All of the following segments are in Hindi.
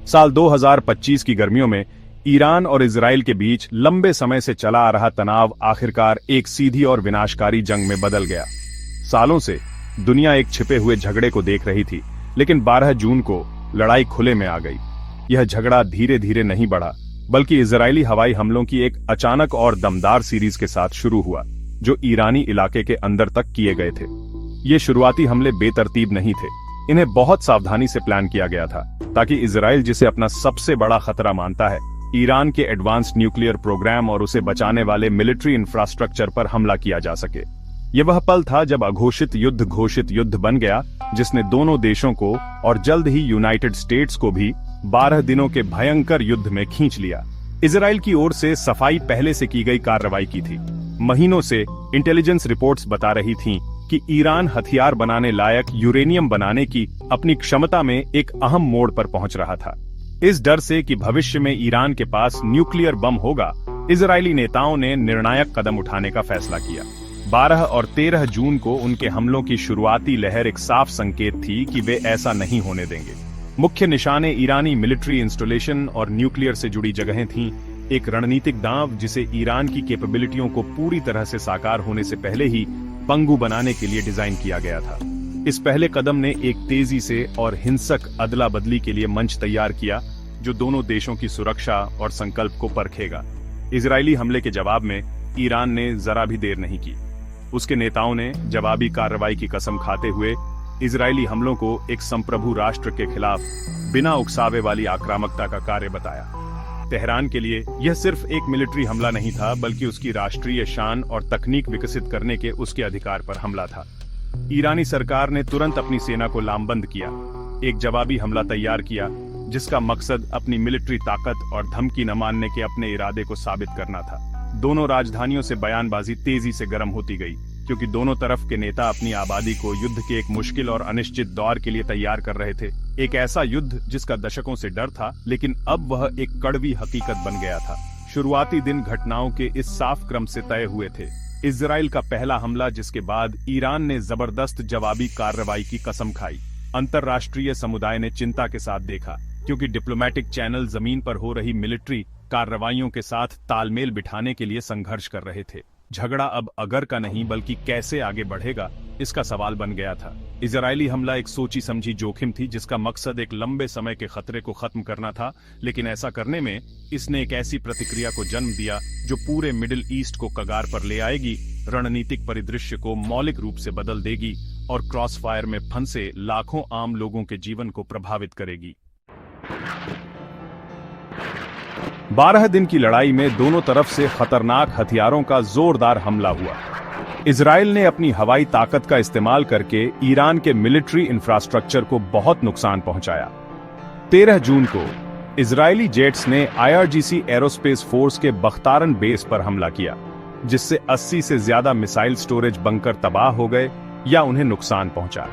साल 2025 की गर्मियों में ईरान और इजराइल के बीच लंबे समय से चला आ रहा तनाव आखिरकार एक सीधी और विनाशकारी जंग में बदल गया। सालों से दुनिया एक छिपे हुए झगड़े को देख रही थी, लेकिन 12 जून को लड़ाई खुले में आ गई। यह झगड़ा धीरे धीरे नहीं बढ़ा, बल्कि इजरायली हवाई हमलों की एक अचानक और दमदार सीरीज के साथ शुरू हुआ, जो ईरानी इलाके के अंदर तक किए गए थे। ये शुरुआती हमले बेतरतीब नहीं थे, इन्हें बहुत सावधानी से प्लान किया गया था, ताकि इजराइल, जिसे अपना सबसे बड़ा खतरा मानता है, ईरान के एडवांस्ड न्यूक्लियर प्रोग्राम और उसे बचाने वाले मिलिट्री इंफ्रास्ट्रक्चर पर हमला किया जा सके। यह वह पल था जब अघोषित युद्ध घोषित युद्ध बन गया, जिसने दोनों देशों को और जल्द ही यूनाइटेड स्टेट्स को भी 12 दिनों के भयंकर युद्ध में खींच लिया। इजराइल की ओर से सफाई पहले से की गई कार्रवाई की थी। महीनों से इंटेलिजेंस रिपोर्ट्स बता रही थीं कि ईरान हथियार बनाने लायक यूरेनियम बनाने की अपनी क्षमता में एक अहम मोड़ पर पहुंच रहा था। इस डर से कि भविष्य में ईरान के पास न्यूक्लियर बम होगा, इजरायली नेताओं ने निर्णायक कदम उठाने का फैसला किया। 12 और 13 जून को उनके हमलों की शुरुआती लहर एक साफ संकेत थी कि वे ऐसा नहीं होने देंगे। मुख्य निशाने ईरानी मिलिट्री इंस्टॉलेशन और न्यूक्लियर से जुड़ी जगहें थीं, एक रणनीतिक दांव जिसे ईरान की कैपेबिलिटियों को पूरी तरह से साकार होने से पहले ही पंगु बनाने के लिए डिजाइन किया गया था। इस पहले कदम ने एक तेजी से और हिंसक अदला बदली के लिए मंच तैयार किया, जो दोनों देशों की सुरक्षा और संकल्प को परखेगा। इजरायली हमले के जवाब में ईरान ने जरा भी देर नहीं की। उसके नेताओं ने जवाबी कार्रवाई की कसम खाते हुए इजरायली हमलों को एक संप्रभु राष्ट्र के खिलाफ बिना उकसावे वाली आक्रामकता का कार्य बताया। तेहरान के लिए यह सिर्फ एक मिलिट्री हमला नहीं था, बल्कि उसकी राष्ट्रीय शान और तकनीक विकसित करने के उसके अधिकार पर हमला था। ईरानी सरकार ने तुरंत अपनी सेना को लामबंद किया, एक जवाबी हमला तैयार किया, जिसका मकसद अपनी मिलिट्री ताकत और धमकी न मानने के अपने इरादे को साबित करना था। दोनों राजधानियों से बयानबाजी तेजी से गर्म होती गई, क्योंकि दोनों तरफ के नेता अपनी आबादी को युद्ध के एक मुश्किल और अनिश्चित दौर के लिए तैयार कर रहे थे। एक ऐसा युद्ध जिसका दशकों से डर था, लेकिन अब वह एक कड़वी हकीकत बन गया था। शुरुआती दिन घटनाओं के इस साफ क्रम से तय हुए थे। इजराइल का पहला हमला, जिसके बाद ईरान ने जबरदस्त जवाबी कार्रवाई की कसम खाई। अंतर्राष्ट्रीय समुदाय ने चिंता के साथ देखा, क्योंकि डिप्लोमेटिक चैनल जमीन पर हो रही मिलिट्री कार्रवाइयों के साथ तालमेल बिठाने के लिए संघर्ष कर रहे थे। झगड़ा अब अगर का नहीं, बल्कि कैसे आगे बढ़ेगा, इसका सवाल बन गया था। इजरायली हमला एक सोची समझी जोखिम थी, जिसका मकसद एक लंबे समय के खतरे को खत्म करना था, लेकिन ऐसा करने में इसने एक ऐसी प्रतिक्रिया को जन्म दिया जो पूरे मिडिल ईस्ट को कगार पर ले आएगी, रणनीतिक परिदृश्य को मौलिक रूप से बदल देगी और क्रॉस फायर में फंसे लाखों आम लोगों के जीवन को प्रभावित करेगी। 12 दिन की लड़ाई में दोनों तरफ से खतरनाक हथियारों का जोरदार हमला हुआ। इजराइल ने अपनी हवाई ताकत का इस्तेमाल करके ईरान के मिलिट्री इंफ्रास्ट्रक्चर को बहुत नुकसान पहुंचाया। 13 जून को इजरायली जेट्स ने IRGC एरोस्पेस फोर्स के बख्तारन बेस पर हमला किया, जिससे 80 से ज्यादा मिसाइल स्टोरेज बंकर तबाह हो गए या उन्हें नुकसान पहुंचा।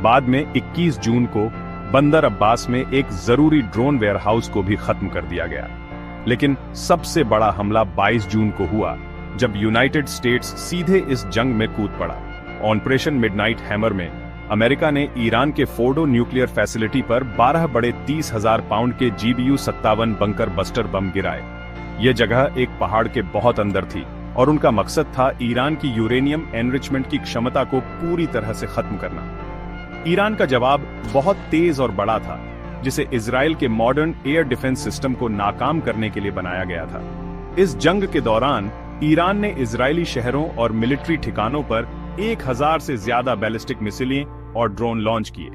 बाद में 21 जून को बंदर अब्बास में एक जरूरी ड्रोन वेयरहाउस को भी खत्म कर दिया गया। लेकिन सबसे बड़ा हमला 22 जून को हुआ, जब यूनाइटेड स्टेट्स सीधे इस जंग में कूद पड़ा। ऑपरेशन मिडनाइट हैमर में अमेरिका ने ईरान के फोर्डो न्यूक्लियर फैसिलिटी पर 12 बड़े 30,000 पाउंड के GBU-57 बंकर बस्टर बम गिराए। यह जगह एक पहाड़ के बहुत अंदर थी और उनका मकसद था ईरान की यूरेनियम एनरिचमेंट की क्षमता को पूरी तरह से खत्म करना। ईरान का जवाब बहुत तेज और बड़ा था, जिसे इजराइल के मॉडर्न एयर डिफेंस सिस्टम को नाकाम करने के लिए बनाया गया था। इस जंग के दौरान ईरान ने इजरायली शहरों और मिलिट्री ठिकानों पर 1000 से ज्यादा बैलिस्टिक मिसाइलें और ड्रोन लॉन्च किए।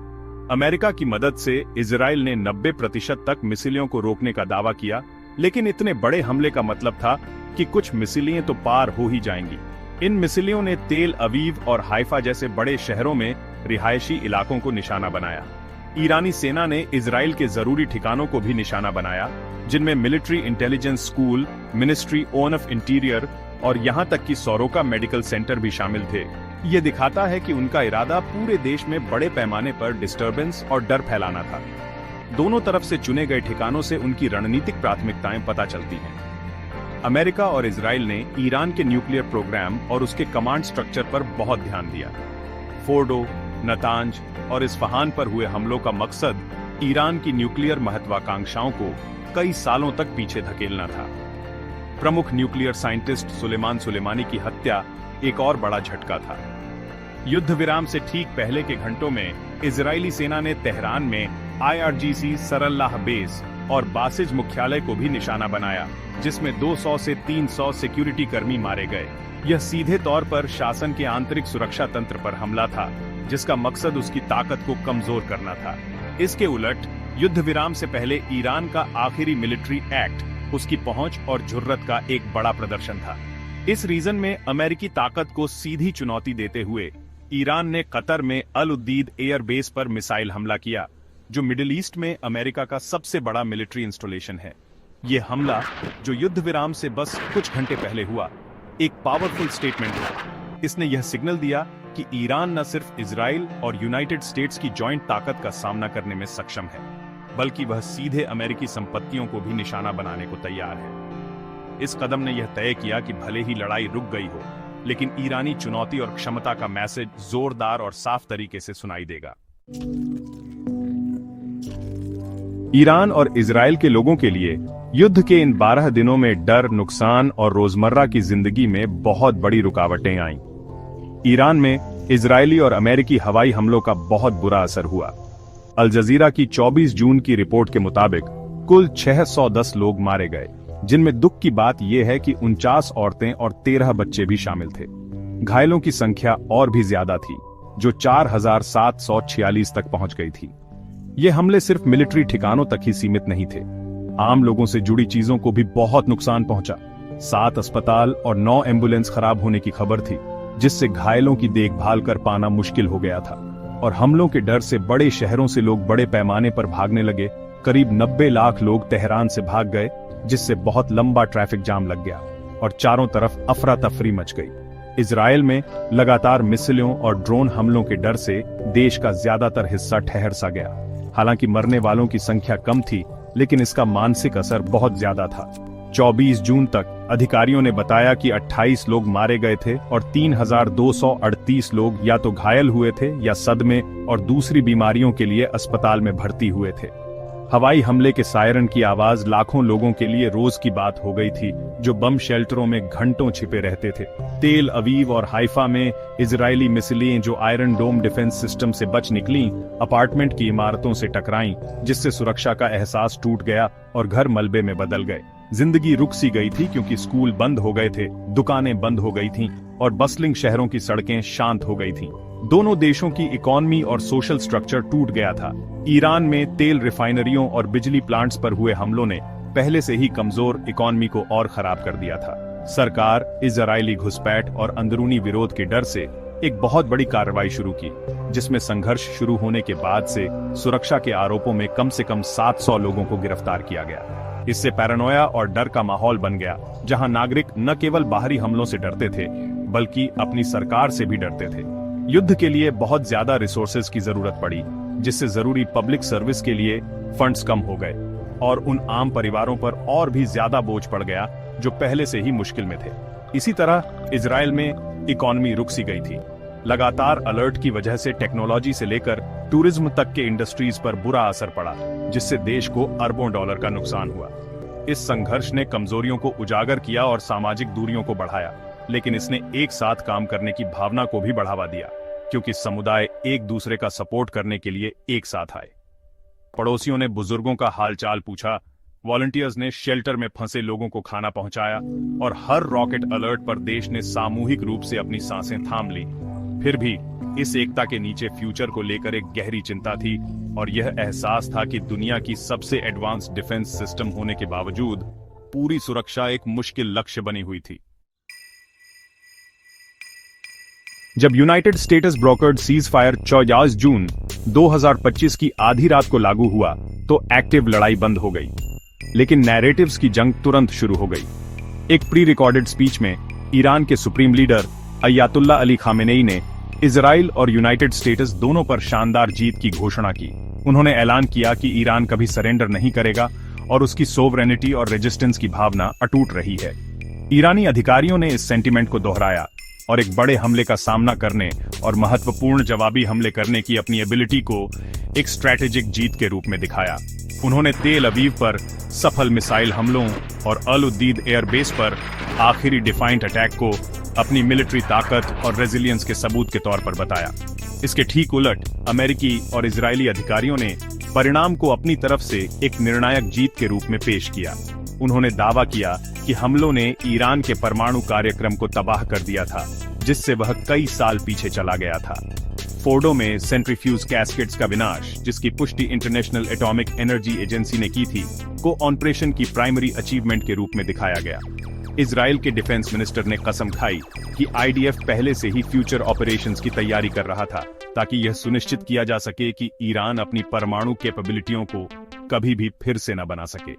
अमेरिका की मदद से इजराइल ने 90% तक मिसाइलों को रोकने का दावा किया, लेकिन इतने बड़े हमले का मतलब था कि कुछ मिसाइलें तो पार हो ही जाएंगी। इन मिसाइलों ने तेल अवीव और हाइफा जैसे बड़े शहरों में रिहायशी इलाकों को निशाना बनाया। ईरानी सेना ने इजराइल के जरूरी ठिकानों को भी निशाना बनाया, जिनमें military intelligence school, ministry of interior और यहां तक कि सोरोका मेडिकल सेंटर भी शामिल थे। ये दिखाता है कि उनका इरादा पूरे देश में बड़े पैमाने पर डिस्टर्बेंस और डर फैलाना था। दोनों तरफ से चुने गए ठिकानों से उनकी रणनीतिक प्राथमिकताएं पता चलती हैं। अमेरिका और इजराइल ने ईरान के न्यूक्लियर प्रोग्राम और उसके कमांड स्ट्रक्चर पर बहुत ध्यान दिया। फोर्डो, नतांज और इस्फहान पर हुए हमलों का मकसद ईरान की न्यूक्लियर महत्वाकांक्षाओं को कई सालों तक पीछे धकेलना था। प्रमुख न्यूक्लियर साइंटिस्ट सुलेमान सुलेमानी की हत्या एक और बड़ा झटका था। युद्ध विराम से ठीक पहले के घंटों में इजरायली सेना ने तेहरान में IRGC सरल्लाह बेस और बासिज मुख्यालय को भी निशाना बनाया, जिसमें 200 से 300 सिक्योरिटी कर्मी मारे गए। यह सीधे तौर पर शासन के आंतरिक सुरक्षा तंत्र पर हमला था, जिसका मकसद उसकी ताकत को कमजोर करना था। इसके उलट युद्ध विराम से पहले ईरान का आखिरी मिलिट्री एक्ट उसकी पहुंच और जुर्रत का एक बड़ा प्रदर्शन था। इस रीजन में अमेरिकी ताकत को सीधी चुनौती देते हुए ईरान ने कतर में अल उद्दीद एयर बेस पर मिसाइल हमला किया, जो मिडिल ईस्ट में अमेरिका का सबसे बड़ा मिलिट्री इंस्टॉलेशन है। यह हमला, जो युद्ध विराम से बस कुछ घंटे पहले हुआ, एक पावरफुल स्टेटमेंट था। इसने यह सिग्नल दिया कि ईरान न सिर्फ इजराइल और यूनाइटेड स्टेट्स की जॉइंट ताकत का सामना करने में सक्षम है, बल्कि वह सीधे अमेरिकी संपत्तियों को भी निशाना बनाने को तैयार है। इस कदम ने यह तय किया कि भले ही लड़ाई रुक गई हो, लेकिन ईरानी चुनौती और क्षमता का मैसेज जोरदार और साफ तरीके से सुनाई देगा। ईरान और इजराइल के लोगों के लिए युद्ध के इन 12 दिनों में डर, नुकसान और रोजमर्रा की जिंदगी में बहुत बड़ी रुकावटें आईं। ईरान में इजरायली और अमेरिकी हवाई हमलों का बहुत बुरा असर हुआ। अल जजीरा की 24 जून की रिपोर्ट के मुताबिक कुल 610 लोग मारे गए, जिनमें दुख की बात यह है कि 49 औरतें और 13 बच्चे भी शामिल थे। घायलों की संख्या और भी ज्यादा थी, जो 4746 तक पहुंच गई थी। ये हमले सिर्फ मिलिट्री ठिकानों तक ही सीमित नहीं थे, आम लोगों से जुड़ी चीजों को भी बहुत नुकसान पहुंचा। 7 अस्पताल और 9 एम्बुलेंस खराब होने की खबर थी, जिससे घायलों की देखभाल कर पाना मुश्किल हो गया था। और हमलों के डर से बड़े शहरों से लोग बड़े पैमाने पर भागने लगे। करीब 90 लाख लोग तेहरान से भाग गए, जिससे बहुत लंबा ट्रैफिक जाम लग गया और चारों तरफ अफरा तफरी मच गई। इजराइल में लगातार मिसाइलों और ड्रोन हमलों के डर से देश का ज्यादातर हिस्सा ठहर सा गया। हालांकि मरने वालों की संख्या कम थी, लेकिन इसका मानसिक असर बहुत ज्यादा था। 24 जून तक अधिकारियों ने बताया कि 28 लोग मारे गए थे और 3238 लोग या तो घायल हुए थे या सदमे और दूसरी बीमारियों के लिए अस्पताल में भर्ती हुए थे। हवाई हमले के सायरन की आवाज लाखों लोगों के लिए रोज की बात हो गई थी, जो बम शेल्टरों में घंटों छिपे रहते थे। तेल अवीव और हाइफा में इजरायली मिसाइलें जो आयरन डोम डिफेंस सिस्टम से बच निकलीं, अपार्टमेंट की इमारतों से टकराईं, जिससे सुरक्षा का एहसास टूट गया और घर मलबे में बदल गए। जिंदगी रुक सी गई थी, क्योंकि स्कूल बंद हो गए थे, दुकानें बंद हो गई थीं और बस्लिंग शहरों की सड़कें शांत हो गई थीं। दोनों देशों की इकोनॉमी और सोशल स्ट्रक्चर टूट गया था। ईरान में तेल रिफाइनरियों और बिजली प्लांट्स पर हुए हमलों ने पहले से ही कमजोर इकोनॉमी को और खराब कर दिया था। सरकार इजरायली घुसपैठ और अंदरूनी विरोध के डर से एक बहुत बड़ी कार्रवाई शुरू की, जिसमें संघर्ष शुरू होने के बाद से सुरक्षा के आरोपों में कम से कम 700 लोगों को गिरफ्तार किया गया। इससे पैरानोया और डर का माहौल बन गया, जहां नागरिक न केवल बाहरी हमलों से डरते थे, बल्कि अपनी सरकार से भी डरते थे। युद्ध के लिए बहुत ज्यादा रिसोर्सेज की जरूरत पड़ी, जिससे जरूरी पब्लिक सर्विस के लिए फंड्स कम हो गए और उन आम परिवारों पर और भी ज्यादा बोझ पड़ गया जो पहले से ही मुश्किल में थे। इसी तरह इजराइल में इकोनॉमी रुक सी गई थी। लगातार अलर्ट की वजह से टेक्नोलॉजी से लेकर टूरिज्म तक के इंडस्ट्रीज पर बुरा असर पड़ा, जिससे देश को अरबों डॉलर का नुकसान हुआ। इस संघर्ष ने कमजोरियों को उजागर किया और सामाजिक दूरियों को बढ़ाया, लेकिन इसने एक साथ काम करने की भावना को भी बढ़ावा दिया, क्योंकि समुदाय एक दूसरे का सपोर्ट करने के लिए एक साथ आए। पड़ोसियों ने बुजुर्गों का हालचाल पूछा, वॉलंटियर्स ने शेल्टर में फंसे लोगों को खाना पहुंचाया और हर रॉकेट अलर्ट पर देश ने सामूहिक रूप से अपनी सांसें थाम ली। फिर भी इस एकता के नीचे फ्यूचर को लेकर एक गहरी चिंता थी, और यह एहसास था कि दुनिया की सबसे एडवांस डिफेंस सिस्टम होने के बावजूद पूरी सुरक्षा एक मुश्किल लक्ष्य बनी हुई थी। जब United states brokered cease fire 24 जून 2025 की आधी रात को लागू हुआ, तो एक्टिव लड़ाई बंद हो गई, लेकिन नैरेटिव्स की जंग तुरंत शुरू हो गई। एक प्री रिकॉर्डेड स्पीच में ईरान के supreme leader Ayatollah Ali Khamenei ने इजराइल और यूनाइटेड स्टेट्स दोनों पर शानदार जीत की घोषणा की। उन्होंने ऐलान किया कि ईरान कभी सरेंडर नहीं करेगा और उसकी सोवरेनिटी और रेजिस्टेंस की भावना अटूट रही है। ईरानी अधिकारियों ने इस सेंटीमेंट को दोहराया, और एक बड़े हमले का सामना करने और महत्वपूर्ण जवाबी हमले करने की अपनी एबिलिटी को एक स्ट्रैटेजिक जीत के रूप में दिखाया। उन्होंने तेल अवीव पर सफल मिसाइल हमलों और अल उद्दीद एयरबेस पर आखिरी डिफाइंट अटैक को अपनी मिलिट्री ताकत और रेजिलियंस के सबूत के तौर पर बताया। इसके ठीक उलट अमेरिकी और इजरायली अधिकारियों ने परिणाम को अपनी तरफ से एक निर्णायक जीत के रूप में पेश किया। उन्होंने दावा किया कि हमलों ने ईरान के परमाणु कार्यक्रम को तबाह कर दिया था, जिससे वह कई साल पीछे चला गया था। फोर्डो में सेंट्रीफ्यूज कैस्केट्स का विनाश, जिसकी पुष्टि इंटरनेशनल एटॉमिक एनर्जी एजेंसी ने की थी, को ऑपरेशन की प्राइमरी अचीवमेंट के रूप में दिखाया गया। इजराइल के डिफेंस मिनिस्टर ने कसम खाई कि आईडीएफ पहले से ही फ्यूचर ऑपरेशंस की तैयारी कर रहा था, ताकि यह सुनिश्चित किया जा सके कि ईरान अपनी परमाणु कैपेबिलिटियों को कभी भी फिर से न बना सके।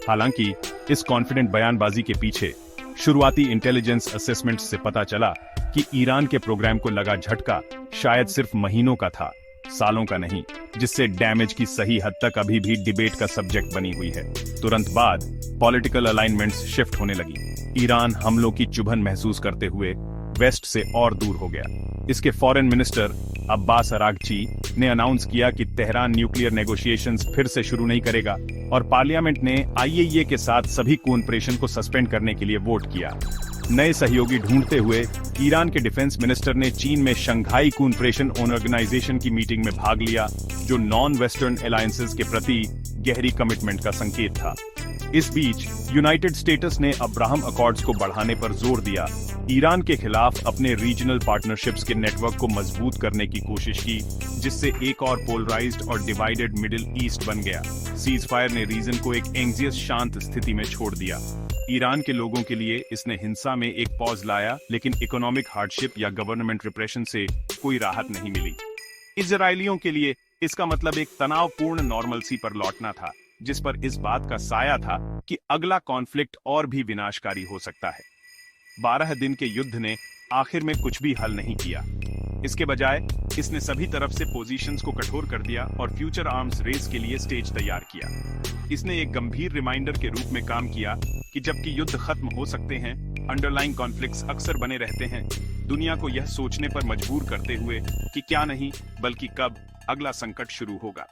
हालांकि इस कॉन्फिडेंट बयानबाजी के पीछे शुरुआती इंटेलिजेंस असेसमेंट्स से पता चला कि ईरान के प्रोग्राम को लगा झटका शायद सिर्फ महीनों का था, सालों का नहीं, जिससे डैमेज की सही हद तक अभी भी डिबेट का सब्जेक्ट बनी हुई है। तुरंत बाद पॉलिटिकल अलाइनमेंट्स शिफ्ट होने लगी। ईरान हमलों की चुभन महसूस करते हुए वेस्ट से और दूर हो गया। इसके फॉरेन मिनिस्टर अब्बास अरागची ने अनाउंस किया कि तेहरान न्यूक्लियर नेगोशिएशंस फिर से शुरू नहीं करेगा, और पार्लियामेंट ने आईएईए के साथ सभी कोऑपरेशन को सस्पेंड करने के लिए वोट किया। नए सहयोगी ढूंढते हुए ईरान के डिफेंस मिनिस्टर ने चीन में शंघाई कोऑपरेशन ऑर्गेनाइजेशन की मीटिंग में भाग लिया, जो नॉन वेस्टर्न अलायंसेस के प्रति गहरी कमिटमेंट का संकेत था। इस बीच यूनाइटेड स्टेट्स ने अब्राहम अकॉर्ड्स को बढ़ाने पर जोर दिया, ईरान के खिलाफ अपने रीजनल पार्टनरशिप्स के नेटवर्क को मजबूत करने की कोशिश की, जिससे एक और पोलराइज्ड और डिवाइडेड मिडिल ईस्ट बन गया। सीज फायर ने रीजन को एक एंग्जियस शांत स्थिति में छोड़ दिया। ईरान के लोगों के लिए इसने हिंसा में एक पॉज लाया, लेकिन इकोनॉमिक हार्डशिप या गवर्नमेंट रिप्रेशन से कोई राहत नहीं मिली। इजरायलियों के लिए इसका मतलब एक तनावपूर्ण नॉर्मलसी पर लौटना था, जिस पर इस बात का साया था कि अगला कॉन्फ्लिक्ट और भी विनाशकारी हो सकता है। 12 दिन के युद्ध ने आखिर में कुछ भी हल नहीं किया। इसके बजाय इसने सभी तरफ से पोजीशंस को कठोर कर दिया और फ्यूचर आर्म्स रेस के लिए स्टेज तैयार किया। इसने एक गंभीर रिमाइंडर के रूप में काम किया कि जबकि युद्ध खत्म हो सकते हैं, अंडरलाइंग कॉन्फ्लिक्ट्स अक्सर बने रहते हैं, दुनिया को यह सोचने पर मजबूर करते हुए कि क्या नहीं बल्कि कब अगला संकट शुरू होगा।